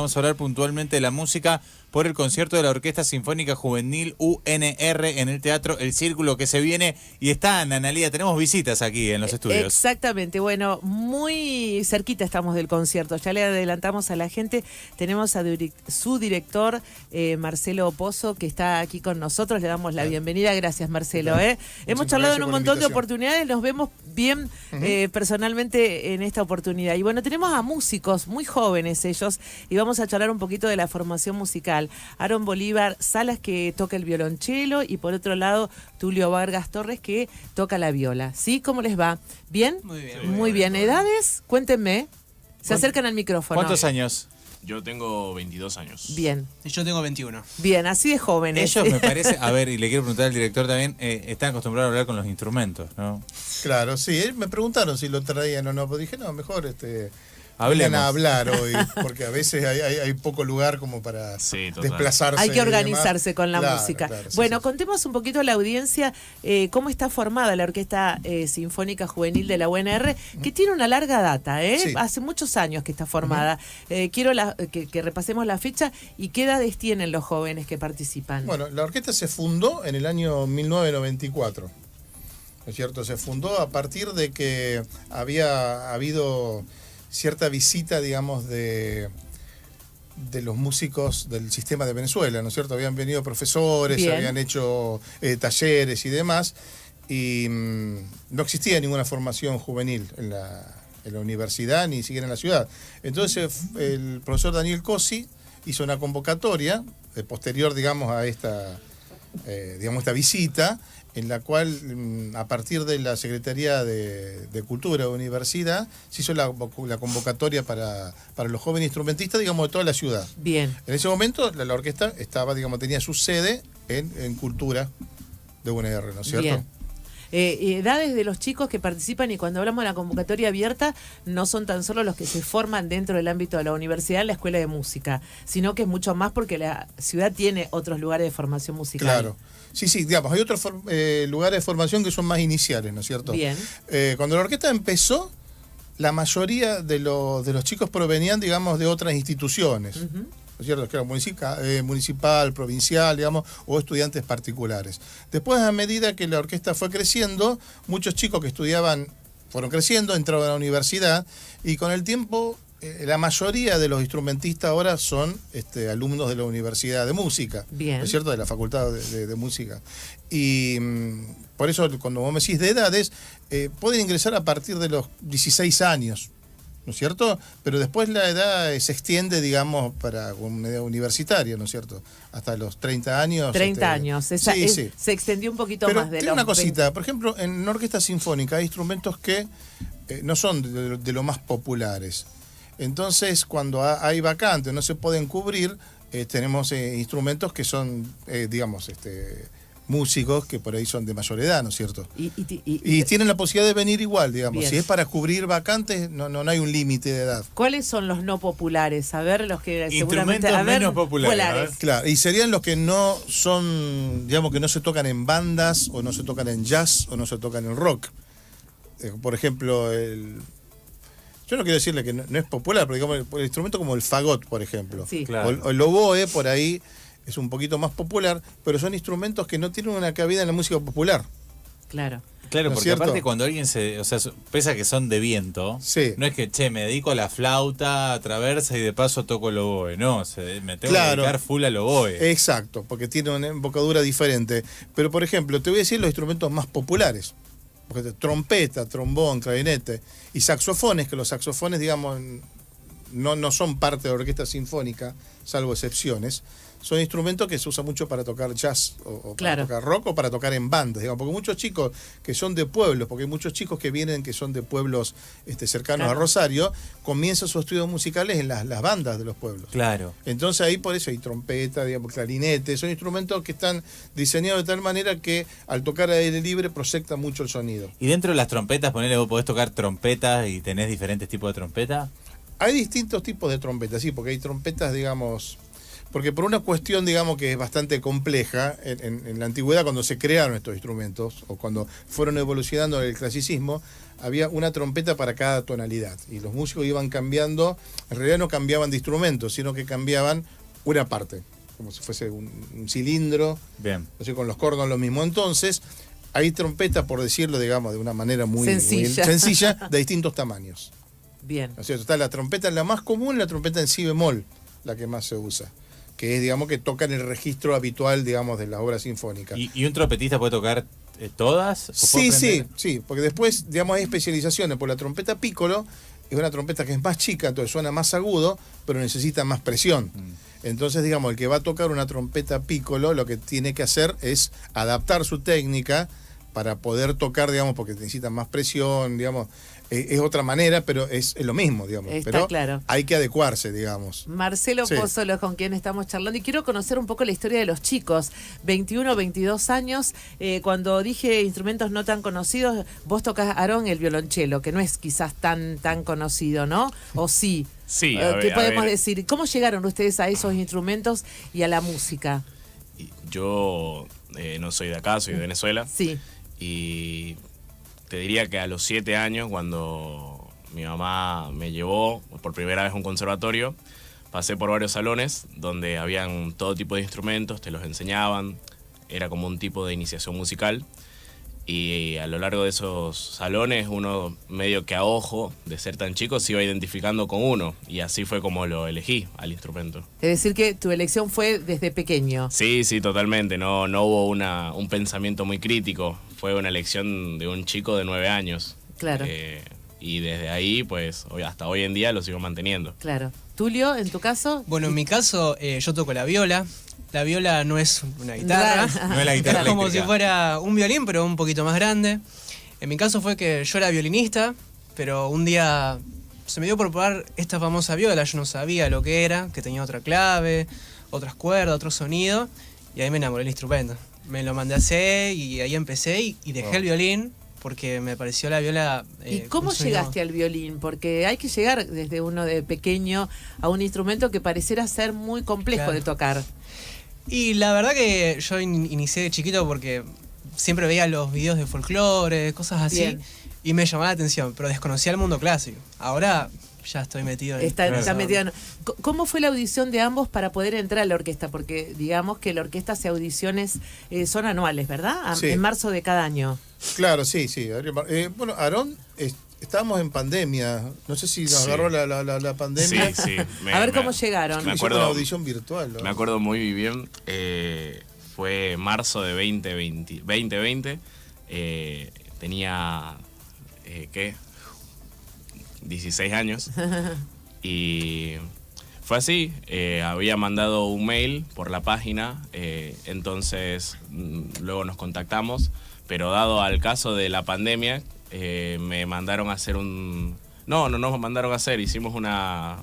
Vamos a hablar puntualmente de la música por el concierto de la Orquesta Sinfónica Juvenil UNR en el Teatro El Círculo que se viene y está en Analía. Tenemos visitas aquí en los estudios. Exactamente, bueno, muy cerquita estamos del concierto. Ya le adelantamos a la gente, tenemos a su director, Marcelo Pozo, que está aquí con nosotros. Le damos la bienvenida. Gracias, Marcelo. Hemos charlado en un montón de oportunidades, nos vemos bien personalmente en esta oportunidad. Y bueno, tenemos a músicos muy jóvenes ellos y vamos a charlar un poquito de la formación musical. Aaron Bolívar Salas, que toca el violonchelo, y por otro lado Tulio Vargas Torres, que toca la viola. ¿Sí? ¿Cómo les va? ¿Bien? Muy bien. Sí, muy bien. ¿Edades? Cuéntenme. Se acercan al micrófono. ¿Cuántos años? Yo tengo 22 años. Bien. Y yo tengo 21. Bien, así de jóvenes. Ellos me parece, a ver, y le quiero preguntar al director también, están acostumbrados a hablar con los instrumentos, ¿no? Claro, sí, me preguntaron si lo traían o no, pero dije, no, mejor Hablemos. a hablar hoy, porque a veces hay poco lugar como para desplazarse. Hay que organizarse con la música. Claro, bueno, contemos un poquito a la audiencia cómo está formada la Orquesta Sinfónica Juvenil de la UNR, que tiene una larga data, Sí. hace muchos años que está formada. Quiero que repasemos la fecha y qué edades tienen los jóvenes que participan. Bueno, la orquesta se fundó en el año 1994, ¿no es cierto? Se fundó a partir de que había habido cierta visita, digamos, de los músicos del sistema de Venezuela, ¿no es cierto? Habían venido profesores, Bien. habían hecho talleres y demás, y no existía ninguna formación juvenil en la universidad, ni siquiera en la ciudad. Entonces el profesor Daniel Cosi hizo una convocatoria posterior, digamos, a esta visita, en la cual, a partir de la Secretaría de Cultura de la Universidad, se hizo la convocatoria para los jóvenes instrumentistas, digamos, de toda la ciudad. Bien. En ese momento, la orquesta estaba, digamos, tenía su sede en Cultura de UNR, ¿no es cierto? Bien. Edades de los chicos que participan, y cuando hablamos de la convocatoria abierta, no son tan solo los que se forman dentro del ámbito de la universidad en la escuela de música, sino que es mucho más porque la ciudad tiene otros lugares de formación musical. Claro. Sí, digamos, hay otros lugares de formación que son más iniciales, ¿no es cierto? Bien. Cuando la orquesta empezó, la mayoría de los chicos provenían, digamos, de otras instituciones. ¿No es cierto? Que era municipal, provincial, digamos, o estudiantes particulares. Después, a medida que la orquesta fue creciendo, muchos chicos que estudiaban fueron creciendo, entraron a la universidad, y con el tiempo la mayoría de los instrumentistas ahora son alumnos de la Universidad de Música, Bien. ¿no es cierto? De la Facultad de Música. Y por eso, cuando vos me decís de edades, pueden ingresar a partir de los 16 años, ¿no es cierto? Pero después la edad se extiende, digamos, para una edad universitaria, ¿no es cierto? Hasta los 30 años. 30 años. Sí. Se extendió un poquito Pero más de tiene los una cosita, 20. por ejemplo, en una orquesta sinfónica hay instrumentos que no son de lo más populares. Entonces, cuando hay vacantes, no se pueden cubrir, tenemos instrumentos que son, digamos, músicos que por ahí son de mayor edad, ¿no es cierto? Y tienen la posibilidad de venir igual, digamos. Bien. Si es para cubrir vacantes, no hay un límite de edad. ¿Cuáles son los no populares? A ver, los que seguramente... Instrumentos menos populares. A ver. Claro, y serían los que no son, digamos, que no se tocan en bandas, o no se tocan en jazz, o no se tocan en rock. Por ejemplo, yo no quiero decirle que no es popular, pero digamos, el instrumento como el fagot, por ejemplo. Sí. Claro. O el oboe, por ahí, es un poquito más popular, pero son instrumentos que no tienen una cabida en la música popular. Claro. Claro, ¿No es porque cierto? aparte cuando alguien pese a que son de viento, Sí. no es que, me dedico a la flauta, a traversa y de paso toco el oboe, no, me tengo que Claro. dedicar full al oboe. Exacto, porque tiene una embocadura diferente. Pero, por ejemplo, te voy a decir los instrumentos más populares. Porque trompeta, trombón, clarinete y saxofones, que los saxofones, digamos, no son parte de la orquesta sinfónica, salvo excepciones. Son instrumentos que se usan mucho para tocar jazz o Claro. para tocar rock o para tocar en bandas, digamos, porque muchos chicos que son de pueblos, porque hay muchos chicos que vienen que son de pueblos cercanos Claro. a Rosario, comienzan sus estudios musicales en las bandas de los pueblos. Claro. Entonces ahí por eso hay trompeta, digamos, clarinete, son instrumentos que están diseñados de tal manera que al tocar al aire libre proyecta mucho el sonido. Y dentro de las trompetas, ponele, vos podés tocar trompetas y tenés diferentes tipos de trompeta. Hay distintos tipos de trompetas, sí, porque hay trompetas, digamos, Porque por una cuestión, digamos, que es bastante compleja, en la antigüedad, cuando se crearon estos instrumentos, o cuando fueron evolucionando el clasicismo, había una trompeta para cada tonalidad. Y los músicos iban cambiando, en realidad no cambiaban de instrumento, sino que cambiaban una parte, como si fuese un cilindro. Bien. Así con los cornos lo mismo. Entonces, hay trompetas, por decirlo, digamos, de una manera muy sencilla, de distintos tamaños. Bien. ¿No es cierto? Está la trompeta, la más común, la trompeta en si bemol, la que más se usa, que es, digamos, que toca en el registro habitual, digamos, de las obras sinfónicas. ¿Y un trompetista puede tocar todas? ¿O Sí, puede sí, porque después, digamos, hay especializaciones. Por la trompeta piccolo es una trompeta que es más chica, entonces suena más agudo, pero necesita más presión. Entonces, digamos, el que va a tocar una trompeta piccolo, lo que tiene que hacer es adaptar su técnica para poder tocar, digamos, porque necesita más presión, digamos, es otra manera, pero es lo mismo, digamos. Está pero claro. hay que adecuarse, digamos. Marcelo Sí. Pozzolo, con quien estamos charlando, y quiero conocer un poco la historia de los chicos, 21, 22 años, cuando dije instrumentos no tan conocidos, vos tocás, Aarón, el violonchelo, que no es quizás tan conocido, ¿no? ¿O sí? Sí, ¿Qué podemos decir? ¿Cómo llegaron ustedes a esos instrumentos y a la música? Yo no soy de acá, soy de Venezuela. Sí. Y te diría que a los 7 años, cuando mi mamá me llevó por primera vez a un conservatorio, pasé por varios salones donde habían todo tipo de instrumentos, te los enseñaban, era como un tipo de iniciación musical. Y a lo largo de esos salones, uno medio que a ojo, de ser tan chico, se iba identificando con uno. Y así fue como lo elegí al instrumento. Es decir, que tu elección fue desde pequeño. Sí, totalmente. No hubo un pensamiento muy crítico. Fue una elección de un chico de 9 años. Claro. Y desde ahí, pues, hasta hoy en día lo sigo manteniendo. Claro. Tulio, en tu caso. Bueno, en mi caso, yo toco la viola. La viola no es una guitarra. No es la guitarra Es como eléctrica. si fuera un violín, pero un poquito más grande. En mi caso fue que yo era violinista, pero un día se me dio por probar esta famosa viola. Yo no sabía lo que era, que tenía otra clave, otras cuerdas, otro sonido. Y ahí me enamoré del instrumento. Me lo mandé a hacer y ahí empecé y dejé el violín porque me pareció la viola... ¿Y cómo llegaste al violín? Porque hay que llegar desde uno de pequeño a un instrumento que pareciera ser muy complejo Claro. de tocar. Y la verdad que yo inicié de chiquito porque siempre veía los videos de folclore, cosas así, Bien. y me llamaba la atención, pero desconocía el mundo clásico. Ahora ya estoy metido en Está metido en- ¿Cómo fue la audición de ambos para poder entrar a la orquesta? Porque digamos que la orquesta hace audiciones, son anuales, ¿verdad? Sí. En marzo de cada año. Claro, sí. Bueno, Aarón, estábamos en pandemia. No sé si nos Sí. agarró la pandemia. Sí. A ver cómo llegaron. Me Hizo acuerdo- una audición virtual, ¿no? Me acuerdo muy bien, fue marzo de 2020, tenía, ¿qué? 16 años, y fue así, había mandado un mail por la página, entonces luego nos contactamos, pero dado al caso de la pandemia, me mandaron a hacer No nos mandaron a hacer, hicimos una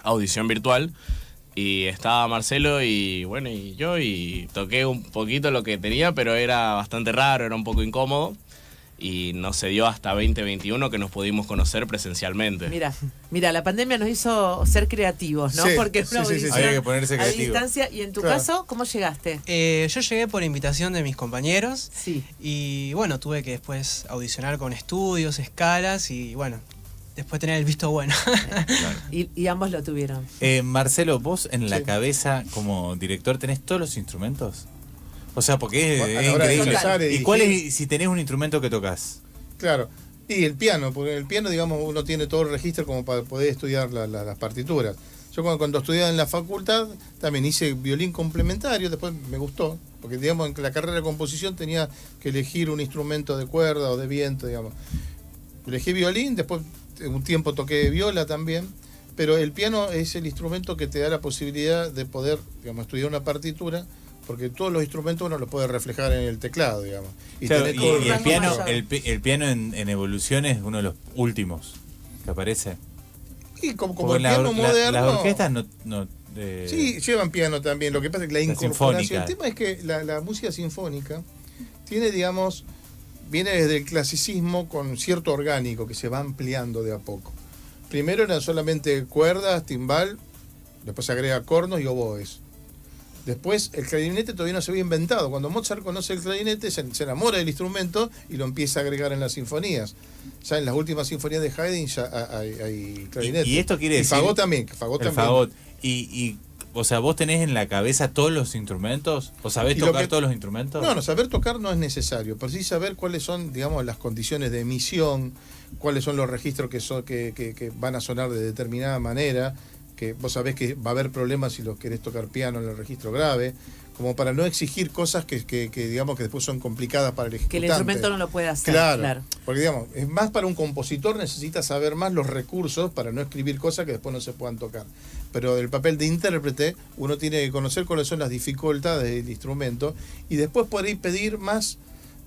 audición virtual y estaba Marcelo y bueno, y yo, y toqué un poquito lo que tenía, pero era bastante raro, era un poco incómodo y no se dio hasta 2021 que nos pudimos conocer presencialmente. Mira, la pandemia nos hizo ser creativos, ¿no? Sí, Porque es una sí, sí, sí. audición Había que ponerse a creativo. distancia. Y en tu Claro. caso, ¿cómo llegaste? Yo llegué por invitación de mis compañeros Sí. y bueno, tuve que después audicionar con estudios, escalas y bueno, después tener el visto bueno. Y ambos lo tuvieron. Marcelo, vos en la Sí. cabeza como director tenés todos los instrumentos. O sea, porque A es la hora de increíble. tocar y ¿Y cuál dirigir. es si tenés un instrumento que tocas? Claro. Y el piano, porque el piano, digamos, uno tiene todo el registro como para poder estudiar las partituras. Yo cuando estudiaba en la facultad también hice violín complementario, después me gustó, porque digamos en la carrera de composición tenía que elegir un instrumento de cuerda o de viento, digamos. Elegí violín, después un tiempo toqué viola también, pero el piano es el instrumento que te da la posibilidad de poder, digamos, estudiar una partitura, porque todos los instrumentos uno los puede reflejar en el teclado, digamos. Claro, tenés y todo el rango piano, mayor. el piano en evolución es uno de los últimos que aparece. Y como Porque el piano moderno. las orquestas no Sí, llevan piano también. Lo que pasa es que la La incorporación. sinfónica. El tema es que la música sinfónica tiene, digamos, viene desde el clasicismo con cierto orgánico que se va ampliando de a poco. Primero eran solamente cuerdas, timbal, Después se agrega cornos y oboes. Después el clarinete todavía no se había inventado. Cuando Mozart conoce el clarinete, se enamora del instrumento y lo empieza a agregar en las sinfonías. Ya en las últimas sinfonías de Haydn ya hay clarinete. Y esto quiere decir... Fagot también. Fagot el también. fagot. O sea, ¿vos tenés en la cabeza todos los instrumentos? ¿O sabés Y lo tocar que- todos los instrumentos? No, saber tocar no es necesario, pero sí saber cuáles son, digamos, las condiciones de emisión, cuáles son los registros que van a sonar de determinada manera, que vos sabés que va a haber problemas si los querés tocar piano en el registro grave, como para no exigir cosas que digamos que después son complicadas para el ejecutante. Que el instrumento no lo puede hacer. Claro, porque digamos, es más para un compositor, necesita saber más los recursos para no escribir cosas que después no se puedan tocar. Pero del papel de intérprete, uno tiene que conocer cuáles son las dificultades del instrumento y después por ahí pedir más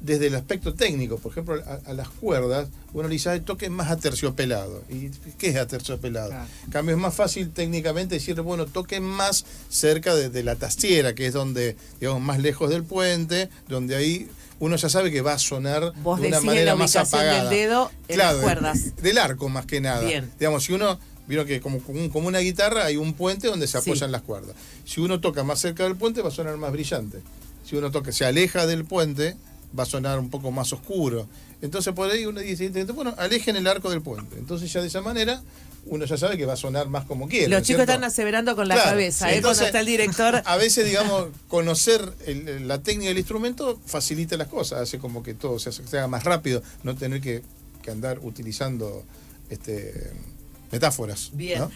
desde el aspecto técnico. Por ejemplo, a las cuerdas, uno le dice, "Ay, toque más aterciopelado". ¿Y qué es aterciopelado? Claro. En cambio, es más fácil técnicamente decir, bueno, toquen más cerca de la tastiera, que es donde, digamos, más lejos del puente, donde ahí uno ya sabe que va a sonar Vos de una decís en manera la más ubicación apagada. del dedo en Claro, las cuerdas. del arco más que nada. Bien. Digamos, si uno, vieron que como una guitarra hay un puente donde se Sí. apoyan las cuerdas. Si uno toca más cerca del puente va a sonar más brillante. Si uno se aleja del puente, va a sonar un poco más oscuro. Entonces por ahí uno dice, bueno, alejen el arco del puente. Entonces ya de esa manera uno ya sabe que va a sonar más como quiere. Los ¿no es chicos cierto? están aseverando con la Claro, cabeza, sí, cuando entonces, está el director. A veces, digamos, conocer la técnica del instrumento facilita las cosas, hace como que todo se haga más rápido, no tener que andar utilizando metáforas. Bien. ¿no?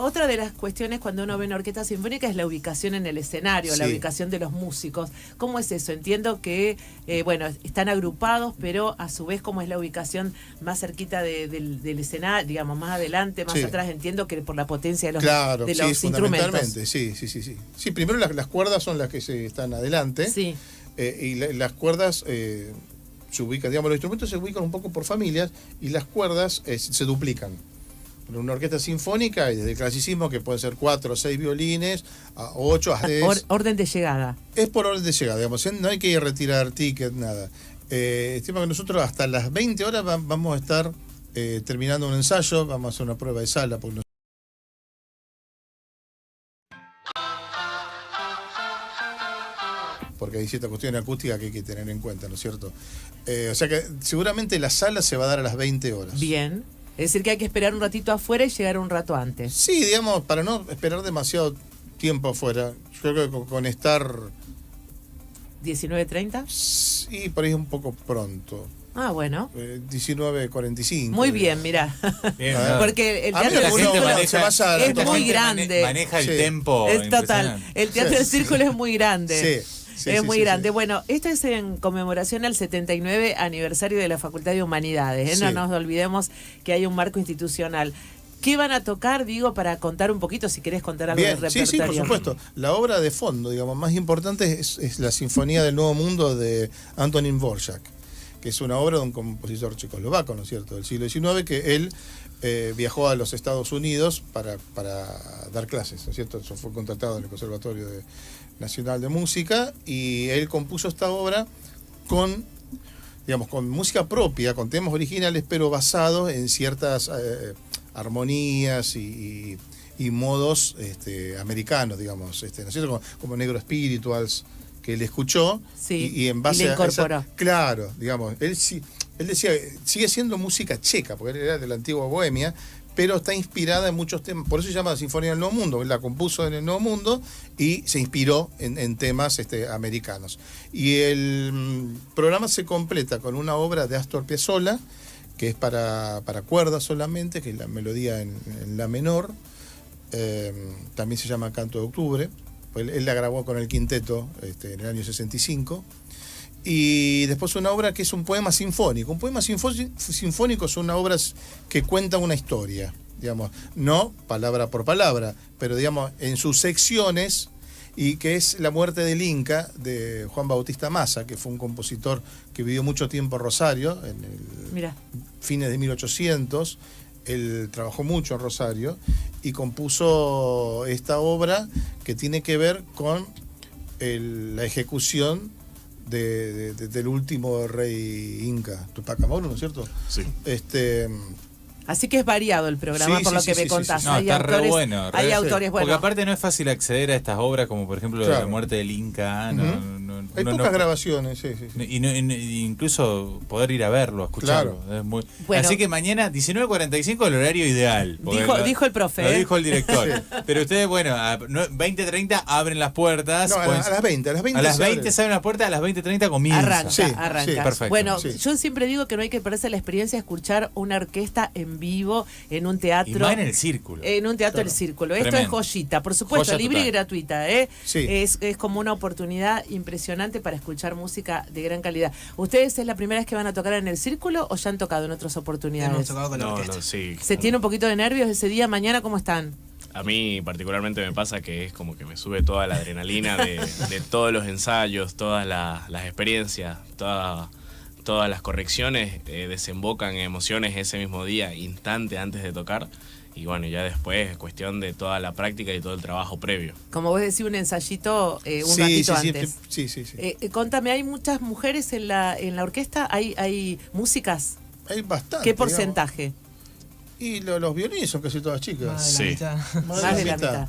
Otra de las cuestiones cuando uno ve una orquesta sinfónica es la ubicación en el escenario, la Sí. ubicación de los músicos. ¿Cómo es eso? Entiendo que, bueno, están agrupados, pero a su vez, ¿cómo es la ubicación más cerquita del escenario, digamos, más adelante, más Sí. atrás? Entiendo que por la potencia de los, Claro, de sí, los instrumentos. fundamentalmente, sí. Sí, primero las cuerdas son las que están adelante, Sí. y las cuerdas se ubican, digamos, los instrumentos se ubican un poco por familias, y las cuerdas se duplican. En una orquesta sinfónica hay desde el clasicismo, que pueden ser 4 o 6 violines, a 8 a 10. Orden de llegada. Es por orden de llegada, digamos, no hay que retirar ticket, nada. Estima que nosotros hasta las 20 horas vamos a estar terminando un ensayo, vamos a hacer una prueba de sala, porque porque hay cierta cuestión acústica que hay que tener en cuenta, ¿no es cierto? O sea que seguramente la sala se va a dar a las 20 horas. Bien. Es decir, que hay que esperar un ratito afuera y llegar un rato antes. Sí, digamos, para no esperar demasiado tiempo afuera. Yo creo que con estar... 19:30. Sí, por ahí es un poco pronto. Ah, bueno. 19:45. Muy bien, mirá. Bien, Ah. ¿no? Porque el A mí Teatro la del uno gente Círculo se vaya a la es toma. muy gente grande. maneja el Sí. tempo. Es total. impresionante. El Teatro del Sí. Círculo es muy grande. Sí, Es muy sí, grande. sí. Bueno, esto es en conmemoración al 79 aniversario de la Facultad de Humanidades. ¿eh? No Sí. nos olvidemos que hay un marco institucional. ¿Qué van a tocar, digo, para contar un poquito, si querés contar algo del Bien, repertorio? sí, por supuesto. La obra de fondo, digamos, más importante es la Sinfonía del Nuevo Mundo de Antonín Dvořák, que es una obra de un compositor checoslovaco, ¿no es cierto?, del siglo XIX, que él viajó a los Estados Unidos para dar clases, ¿no es cierto? Eso fue contratado en el Conservatorio Nacional de Música, y él compuso esta obra con música propia, con temas originales, pero basados en ciertas armonías y modos americanos, digamos, ¿no es cierto? Como Negro Spirituals, que él escuchó, Sí, y en base y le a incorporó. claro, digamos, él decía, sigue siendo música checa, porque él era de la antigua Bohemia, pero está inspirada en muchos temas, por eso se llama Sinfonía del Nuevo Mundo. Él la compuso en el Nuevo Mundo y se inspiró en temas americanos. Y el programa se completa con una obra de Astor Piazzolla, que es para cuerdas solamente, que es la melodía en la menor. También se llama Canto de Octubre. Él la grabó con el quinteto en el año 65. Y después una obra que es un poema sinfónico. Un poema sinfónico son unas obras que cuentan una historia, digamos, no palabra por palabra, pero digamos en sus secciones, y que es La muerte del Inca, de Juan Bautista Massa, que fue un compositor que vivió mucho tiempo en Rosario, en el Mira, fines de 1800. Él trabajó mucho en Rosario y compuso esta obra que tiene que ver con la ejecución del último rey inca, Tupac Amaru, ¿no es cierto? Sí. Así que es variado el programa, Sí, por sí, lo sí, que me sí, contás. sí, No, Hay está re autores, bueno. hay re- autores Porque buenos. aparte no es fácil acceder a estas obras, como por ejemplo la Claro. muerte del Inca. No, no, Hay uno pocas no- grabaciones, sí, sí. y incluso poder ir a verlo, a escucharlo. Claro. Es muy... Bueno. Así que mañana 19:45 el horario ideal. porque Dijo el profe, Lo ¿eh? dijo el director. Pero ustedes, bueno, a 20:30 abren las puertas. No, a pueden- las 20, a las 20. a las se 20 abre. se abren las puertas, a las 20:30 comienza. Arranca, Sí, arranca. sí, perfecto. Bueno, Sí. yo siempre digo que no hay que perderse la experiencia de escuchar una orquesta en vivo en un Y teatro. más en el círculo. En un teatro Claro. del Círculo. Esto Tremendo. es joyita, por supuesto, Joya libre y total. gratuita. ¿eh? Sí. Es como una oportunidad impresionante para escuchar música de gran calidad. ¿Ustedes es la primera vez que van a tocar en el Círculo o ya han tocado en otras oportunidades? Hemos tocado con la No, orquesta. no, sí. ¿Se tiene un poquito de nervios ese día? ¿Mañana cómo están? A mí particularmente me pasa que es como que me sube toda la adrenalina de todos los ensayos, todas las experiencias, todas las correcciones desembocan en emociones ese mismo día, instante antes de tocar. Y bueno, ya después es cuestión de toda la práctica y todo el trabajo previo. Como vos decís, un ensayito un Sí, ratito sí, antes. sí, sí, sí. Contame, ¿hay muchas mujeres en la orquesta? ¿Hay músicas? Hay bastante. ¿Qué digamos. porcentaje? Y los violines son casi todas chicas. Más de la Sí. mitad. Más de la mitad.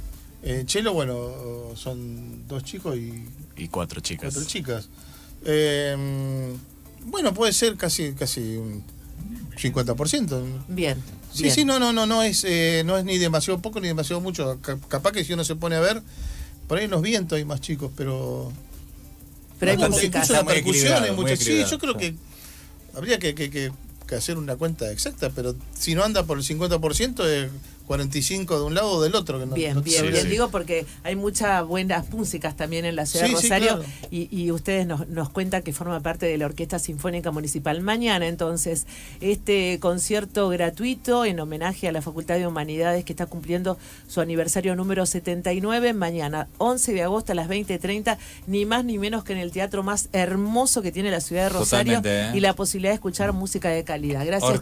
Chelo, bueno, son 2 chicos y Y 4 chicas. 4 chicas. Bueno, puede ser casi un 50%. Bien. Sí, bien. sí, no es ni demasiado poco ni demasiado mucho. Capaz que si uno se pone a ver, por ahí en los vientos hay más chicos, pero... Pero hay No, porque música. incluso Está la muy percusión equilibrado, hay muy muchas. Sí, equilibrado, yo creo sí. que habría que hacer una cuenta exacta, pero si no anda por el 50%, es 45 de un lado o del otro. Que no, Bien, no bien, sabría. bien. sí. Digo porque hay muchas buenas músicas también en la ciudad Sí, de sí, Rosario claro. y ustedes nos cuentan que forma parte de la Orquesta Sinfónica Municipal. Mañana, entonces, este concierto gratuito en homenaje a la Facultad de Humanidades que está cumpliendo su aniversario número 79. Mañana, 11 de agosto a las 20:30, ni más ni menos que en el teatro más hermoso que tiene la ciudad de Rosario Totalmente, ¿eh? y la posibilidad de escuchar música de calidad. Gracias. Orquesta